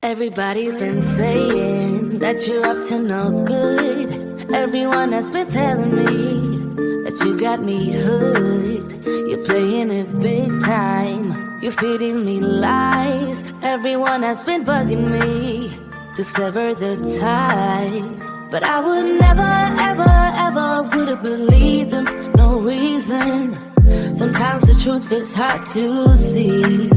Everybody's been saying that you're up to no good. Everyone has been telling me that you got me hooked. You're playing it big time. You're feeding me lies. Everyone has been bugging me to sever the ties. But I would never, ever, ever would have believed them. No reason. Sometimes the truth is hard to see.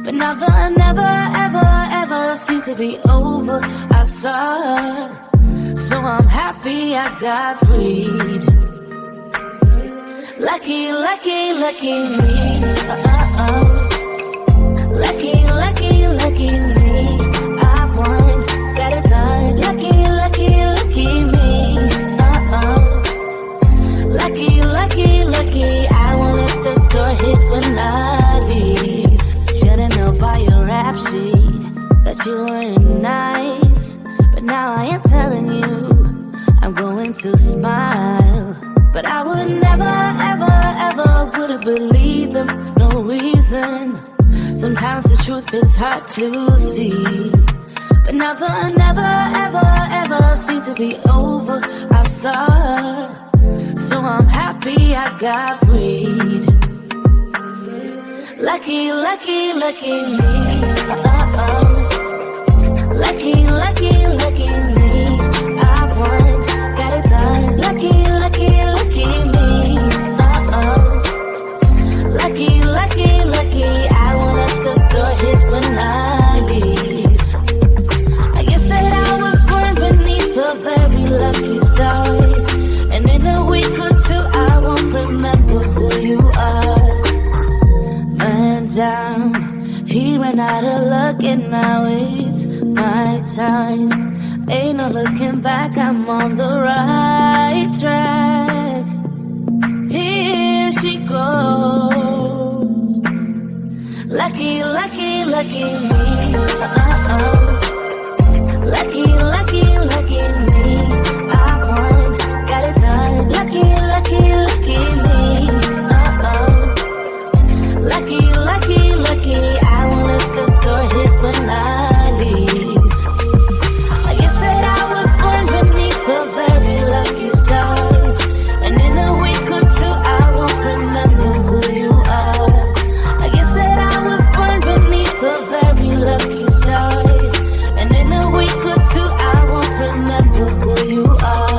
But now the never, ever, ever seemed to be over. I saw her, so I'm happy I got freed. Lucky, lucky, lucky me. Lucky, lucky, lucky me. I won, got it done. Lucky, lucky, lucky me. Lucky, lucky, lucky. I won't let the door hit when I leave. Should've known by your rap sheet that you weren't nice. But now I am telling you, I'm going to smile. But I would never, ever, ever would have believed them. No reason. Sometimes the truth is hard to see. But now the never, ever, ever seemed to be over. I saw her, so I'm happy I got freed. Lucky, lucky, lucky me. Lucky, lucky, lucky me. I won, got it done. Lucky, lucky, lucky me. Lucky, lucky, lucky. I won't let the door hit when I leave. I guess that I was born beneath a very lucky star. And in a week or two, I won't remember who you are. Down. He ran out of luck and now it's my time. Ain't no looking back, I'm on the right track. Here she goes. Lucky, lucky, lucky me. Lucky, lucky, lucky me. I won, got it done. Lucky, lucky, lucky me. Lucky, lucky, lucky, I won't let the door hit when I leave. I guess that I was born beneath a very lucky star. And in a week or two, I won't remember who you are. I guess that I was born beneath a very lucky star. And in a week or two, I won't remember who you are.